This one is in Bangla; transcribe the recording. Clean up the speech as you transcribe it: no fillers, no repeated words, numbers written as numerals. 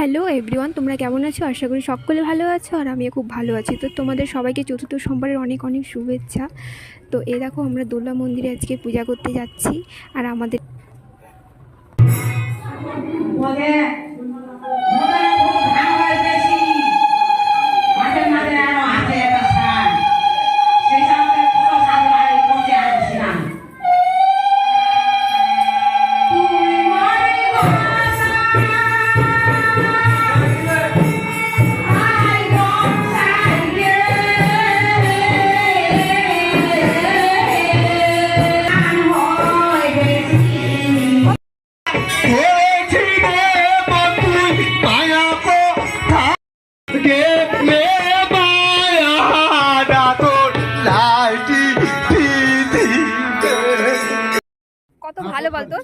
হ্যালো এভরিওয়ান, তোমরা কেমন আছো? আশা করি সকলে ভালো আছো আর আমিও খুব ভালো আছি। তো তোমাদের সবাইকে চতুর্থ সোমবারের অনেক অনেক শুভেচ্ছা। তো এই দেখো, আমরা দোলা মন্দিরে আজকে পূজা করতে যাচ্ছি। আর আমাদের কত ভালো বলতো।